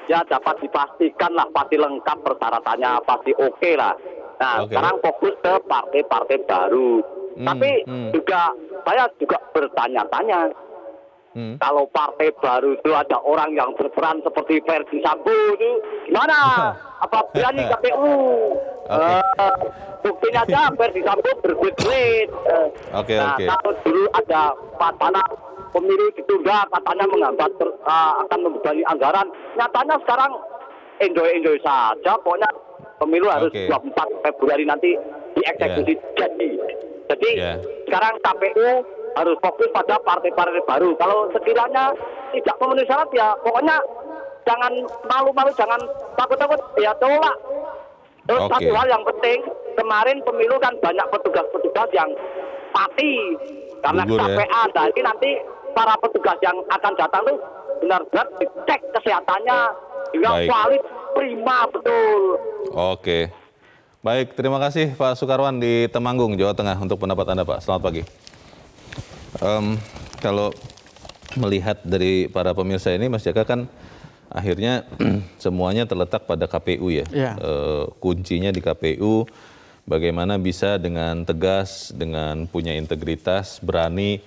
ya dapat dipastikan lah, pasti lengkap persyaratannya, pasti oke lah. Nah, sekarang fokus ke partai-partai baru. Tapi juga saya juga bertanya-tanya, kalau partai baru itu ada orang yang berperan seperti Verdi Sambo itu gimana? Apa berani KPU? Buktinya aja Verdi Sambo berduit-duit. Nah, kalau dulu ada wacana pemilu ditunda, katanya menghambat akan membebani anggaran. Nyatanya sekarang enjoy saja, pokoknya pemilu harus 24 Februari nanti dieksekusi Jadi sekarang KPU harus fokus pada partai-partai baru. Kalau sekiranya tidak memenuhi syarat ya pokoknya jangan malu-malu, jangan takut-takut, ya tolak. Terus satu hal yang penting, kemarin pemilu kan banyak petugas-petugas yang mati karena kecapean. Nah, ini nanti para petugas yang akan datang tuh benar-benar dicek kesehatannya juga valid, prima betul. Oke. Baik, terima kasih Pak Sukarwan di Temanggung, Jawa Tengah untuk pendapat Anda Pak. Selamat pagi. Kalau melihat dari para pemirsa ini, Mas Jaka, kan akhirnya semuanya terletak pada KPU ya. Kuncinya di KPU, bagaimana bisa dengan tegas, dengan punya integritas, berani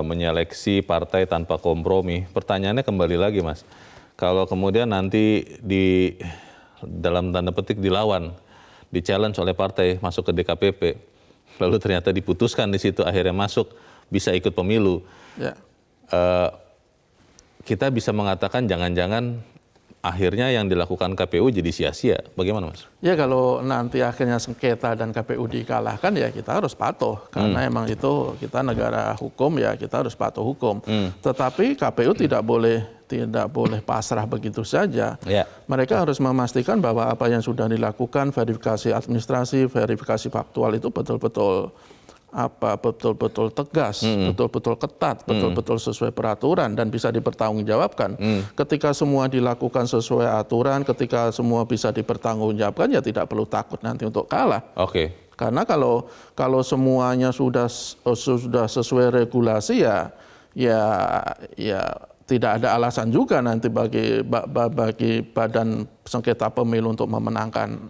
menyeleksi partai tanpa kompromi. Pertanyaannya kembali lagi Mas, kalau kemudian nanti di dalam tanda petik dilawan, di-challenge oleh partai masuk ke DKPP, lalu ternyata diputuskan di situ akhirnya masuk, bisa ikut pemilu. Kita bisa mengatakan jangan-jangan akhirnya yang dilakukan KPU jadi sia-sia. Bagaimana Mas? Ya kalau nanti akhirnya sengketa dan KPU dikalahkan ya kita harus patuh. Karena emang itu kita negara hukum ya kita harus patuh hukum. Tetapi KPU tidak boleh pasrah begitu saja. Mereka harus memastikan bahwa apa yang sudah dilakukan, verifikasi administrasi, verifikasi faktual itu betul-betul tegas, betul-betul ketat, betul-betul sesuai peraturan dan bisa dipertanggungjawabkan. Ketika semua dilakukan sesuai aturan, ketika semua bisa dipertanggungjawabkan, ya tidak perlu takut nanti untuk kalah. Karena kalau semuanya sudah sesuai regulasi ya tidak ada alasan juga nanti bagi badan sengketa pemilu untuk memenangkan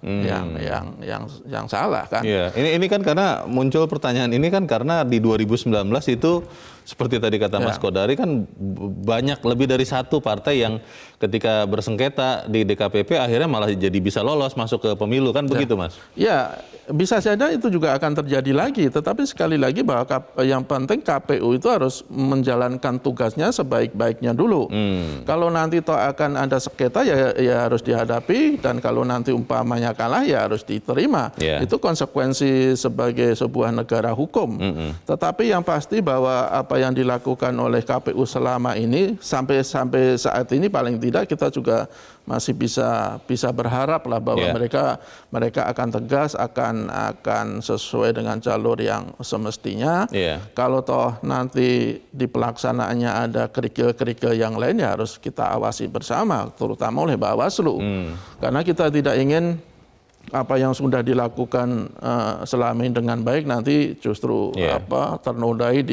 yang salah kan. Iya, ini kan karena muncul pertanyaan ini kan karena di 2019 itu seperti tadi kata Mas Kodari kan banyak lebih dari satu partai yang ketika bersengketa di DKPP akhirnya malah jadi bisa lolos masuk ke pemilu kan begitu Mas? Ya, bisa saja itu juga akan terjadi lagi. Tetapi sekali lagi bahwa yang penting KPU itu harus menjalankan tugasnya sebaik-baiknya dulu. Kalau nanti toh akan ada sengketa ya harus dihadapi, dan kalau nanti umpamanya kalah ya harus diterima. Itu konsekuensi sebagai sebuah negara hukum. Tetapi yang pasti bahwa apa yang dilakukan oleh KPU selama ini sampai saat ini paling tidak kita juga masih bisa berharap lah bahwa mereka akan tegas, akan sesuai dengan jalur yang semestinya. Kalau toh nanti di pelaksanaannya ada kerikil-kerikil yang lain ya harus kita awasi bersama, terutama oleh Bawaslu. Karena kita tidak ingin apa yang sudah dilakukan selama ini dengan baik nanti justru ternodai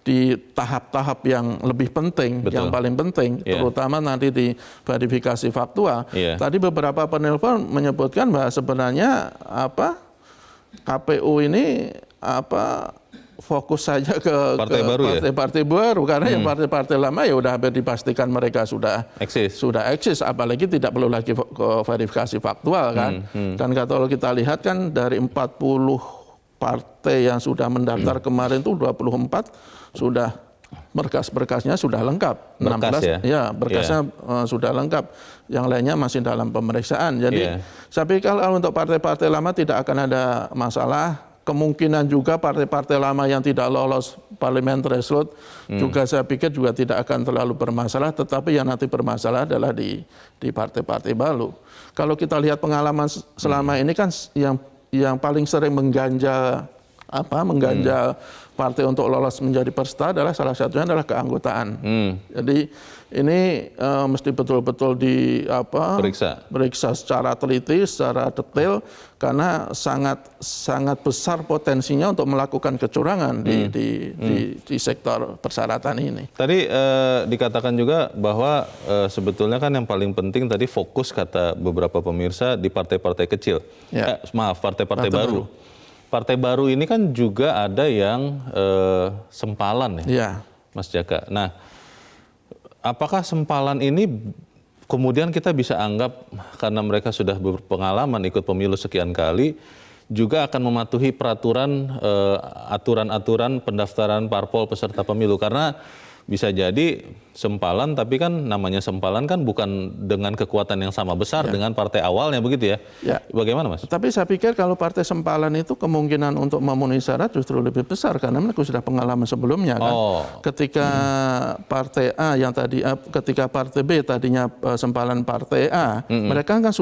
di tahap-tahap yang lebih penting, yang paling penting, terutama nanti di verifikasi faktual. Tadi beberapa penelpon menyebutkan bahwa sebenarnya KPU ini fokus saja ke partai baru karena yang partai-partai lama ya udah hampir dipastikan mereka sudah eksis, apalagi tidak perlu lagi verifikasi faktual kan. Dan kalau kita lihat kan dari 40 partai yang sudah mendaftar kemarin itu 24 sudah berkas-berkasnya sudah lengkap. 16 berkasnya sudah lengkap. Yang lainnya masih dalam pemeriksaan. Jadi saya pikir kalau untuk partai-partai lama tidak akan ada masalah. Kemungkinan juga partai-partai lama yang tidak lolos parliamentary threshold juga saya pikir juga tidak akan terlalu bermasalah, tetapi yang nanti bermasalah adalah di partai-partai baru. Kalau kita lihat pengalaman selama ini kan yang paling sering mengganjal partai untuk lolos menjadi peserta adalah salah satunya adalah keanggotaan. Jadi ini mesti betul-betul periksa secara teliti, secara detail, karena sangat besar potensinya untuk melakukan kecurangan di sektor persyaratan ini. Tadi dikatakan juga bahwa sebetulnya kan yang paling penting tadi fokus kata beberapa pemirsa di partai-partai kecil. Partai-partai baru. Partai baru ini kan juga ada yang sempalan Mas Jaka. Nah, apakah sempalan ini kemudian kita bisa anggap karena mereka sudah berpengalaman ikut pemilu sekian kali, juga akan mematuhi peraturan aturan-aturan pendaftaran parpol peserta pemilu? Karena bisa jadi sempalan, tapi kan namanya sempalan kan bukan dengan kekuatan yang sama besar dengan partai awalnya begitu ya. Bagaimana Mas? Tapi saya pikir kalau partai sempalan itu kemungkinan untuk memenuhi syarat justru lebih besar karena mereka sudah pengalaman sebelumnya kan. Ketika partai A ketika partai B tadinya sempalan partai A, mereka kan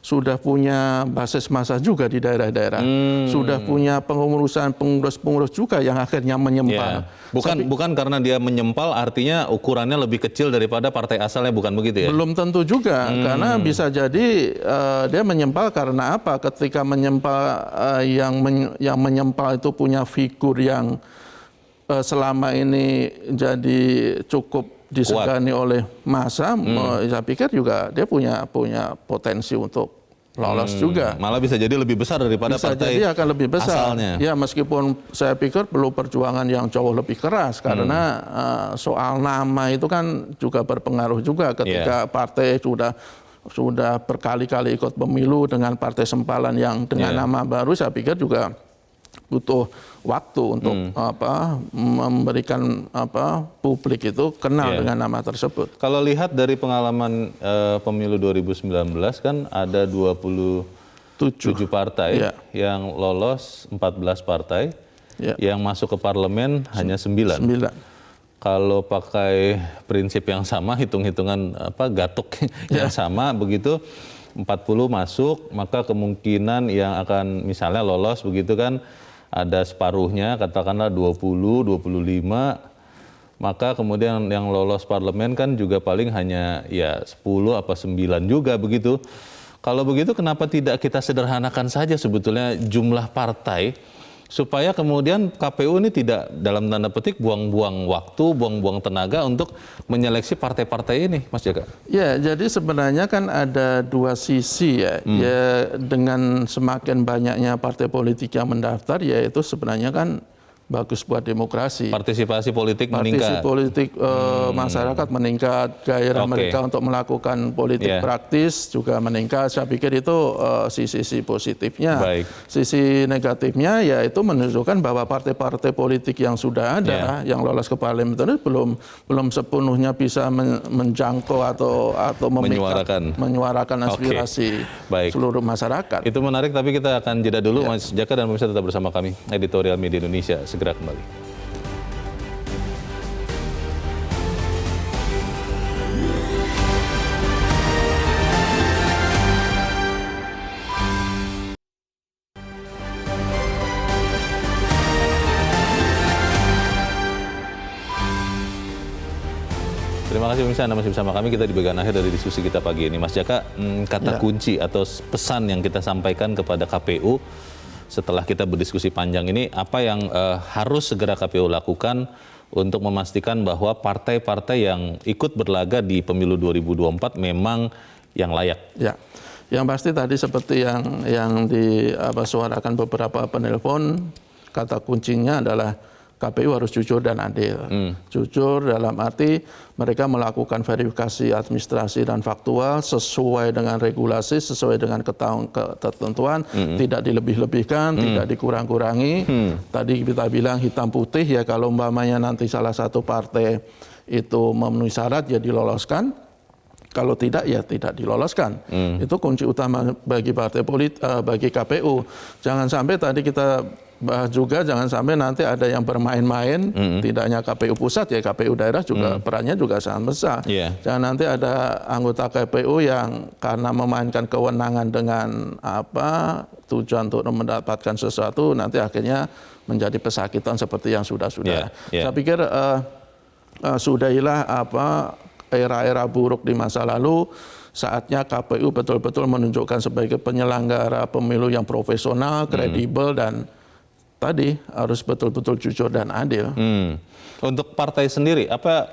sudah punya basis massa juga di daerah-daerah. Sudah punya pengurus-pengurus juga yang akhirnya menyempal. Bukan karena dia menyempal artinya ukurannya lebih kecil daripada partai asalnya, bukan begitu ya? Belum tentu juga, karena bisa jadi dia menyempal karena apa? Ketika menyempal yang menyempal itu punya figur yang selama ini jadi cukup disegani oleh massa, saya pikir juga dia punya potensi untuk lolos juga. Malah bisa jadi lebih besar daripada partai jadi akan lebih besar. Asalnya. Ya meskipun saya pikir perlu perjuangan yang jauh lebih keras karena soal nama itu kan juga berpengaruh juga ketika partai sudah berkali-kali ikut pemilu dengan partai sempalan yang dengan nama baru, saya pikir juga butuh waktu untuk memberikan publik itu kenal dengan nama tersebut. Kalau lihat dari pengalaman pemilu 2019 kan ada 27 partai yang lolos, 14 partai yang masuk ke parlemen hanya 9. Kalau pakai prinsip yang sama, hitung-hitungan gatuk yang sama begitu, 40 masuk, maka kemungkinan yang akan misalnya lolos begitu kan ada separuhnya, katakanlah 20, 25, maka kemudian yang lolos parlemen kan juga paling hanya 10 apa 9 juga begitu. Kalau begitu kenapa tidak kita sederhanakan saja sebetulnya jumlah partai supaya kemudian KPU ini tidak dalam tanda petik buang-buang waktu, buang-buang tenaga untuk menyeleksi partai-partai ini, Mas Jaka? Ya, jadi sebenarnya kan ada dua sisi ya. Ya, dengan semakin banyaknya partai politik yang mendaftar, ya itu sebenarnya kan bagus buat demokrasi. Partisipasi politik meningkat. Partisipasi politik masyarakat meningkat, gairah mereka untuk melakukan politik praktis juga meningkat. Saya pikir itu sisi positifnya. Baik. Sisi negatifnya ya itu menunjukkan bahwa partai-partai politik yang sudah ada, yang lolos ke parlemen itu belum sepenuhnya bisa menjangkau atau menyuarakan aspirasi seluruh masyarakat. Itu menarik, tapi kita akan jeda dulu, Mas Jaka, dan pemirsa tetap bersama kami, Editorial Media Indonesia. Segera kembali. Terima kasih pemirsa, Anda masih bersama kami. Kita di bagian akhir dari diskusi kita pagi ini. Mas Jaka, kata kunci atau pesan yang kita sampaikan kepada KPU setelah kita berdiskusi panjang ini, apa yang harus segera KPU lakukan untuk memastikan bahwa partai-partai yang ikut berlaga di pemilu 2024 memang yang layak? Ya, yang pasti tadi seperti yang disuarakan beberapa penelpon, kata kuncinya adalah KPU harus jujur dan adil. Jujur dalam arti mereka melakukan verifikasi administrasi dan faktual sesuai dengan regulasi, sesuai dengan ketentuan, tidak dilebih-lebihkan, tidak dikurang-kurangi. Tadi kita bilang hitam putih ya, kalau umpamanya nanti salah satu partai itu memenuhi syarat ya diloloskan. Kalau tidak ya tidak diloloskan. Itu kunci utama bagi partai politik, bagi KPU. Jangan sampai tadi kita bahas juga, jangan sampai nanti ada yang bermain-main, tidak hanya KPU pusat ya, KPU daerah juga perannya juga sangat besar. Jangan nanti ada anggota KPU yang karena memainkan kewenangan dengan tujuan untuk mendapatkan sesuatu, nanti akhirnya menjadi pesakitan seperti yang sudah-sudah. Saya pikir sudahilah era-era buruk di masa lalu. Saatnya KPU betul-betul menunjukkan sebagai penyelenggara pemilu yang profesional, kredibel, dan tadi harus betul-betul jujur dan adil. Untuk partai sendiri, apa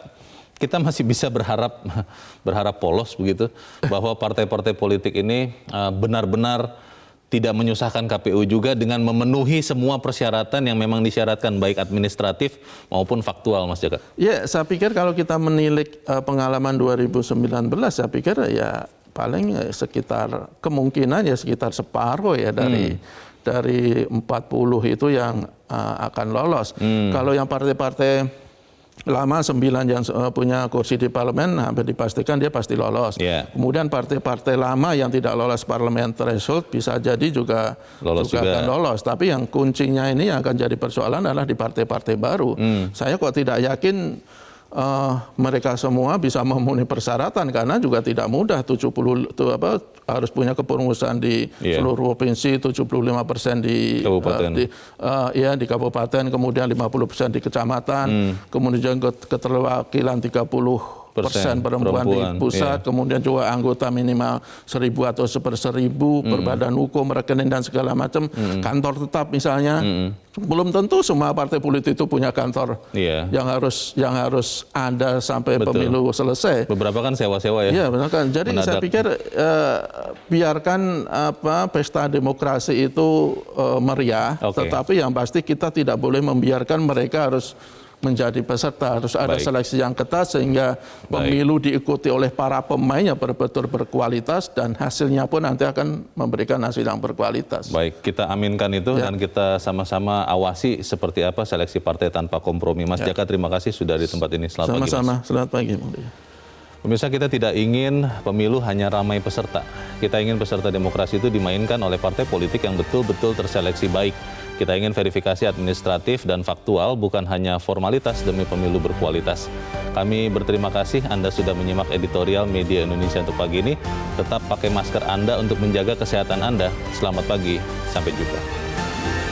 kita masih bisa berharap polos begitu, bahwa partai-partai politik ini benar-benar tidak menyusahkan KPU juga dengan memenuhi semua persyaratan yang memang disyaratkan, baik administratif maupun faktual, Mas Jaka? Ya, saya pikir kalau kita menilik pengalaman 2019, saya pikir ya paling sekitar kemungkinan ya sekitar separuh ya dari 40 itu yang akan lolos. Kalau yang partai-partai lama 9 yang punya kursi di parlemen hampir dipastikan dia pasti lolos. Kemudian partai-partai lama yang tidak lolos parlemen threshold bisa jadi juga akan lolos. Tapi yang kuncinya ini yang akan jadi persoalan adalah di partai-partai baru. Saya kok tidak yakin mereka semua bisa memenuhi persyaratan, karena juga tidak mudah. 70 harus punya kepengurusan di seluruh provinsi, 75% di kabupaten, kemudian 50% di kecamatan, kemudian keterwakilan 30% perempuan di pusat, kemudian juga anggota minimal 1.000 atau 1/1000, berbadan hukum, rekening dan segala macam, kantor tetap misalnya. Belum tentu semua partai politik itu punya kantor yang harus ada sampai pemilu selesai. Beberapa kan sewa-sewa ya. Iya, benar kan. Jadi saya pikir biarkan pesta demokrasi itu meriah, tetapi yang pasti kita tidak boleh membiarkan mereka harus menjadi peserta. Harus ada seleksi yang ketat sehingga pemilu diikuti oleh para pemain yang betul-betul berkualitas, dan hasilnya pun nanti akan memberikan hasil yang berkualitas. Baik, kita aminkan itu dan kita sama-sama awasi seperti apa seleksi partai tanpa kompromi. Mas Jaka, terima kasih sudah di tempat ini. Selamat pagi, Mas. Sama-sama, selamat pagi. Pemirsa, kita tidak ingin pemilu hanya ramai peserta. Kita ingin peserta demokrasi itu dimainkan oleh partai politik yang betul-betul terseleksi baik. Kita ingin verifikasi administratif dan faktual, bukan hanya formalitas demi pemilu berkualitas. Kami berterima kasih Anda sudah menyimak Editorial Media Indonesia untuk pagi ini. Tetap pakai masker Anda untuk menjaga kesehatan Anda. Selamat pagi, sampai jumpa.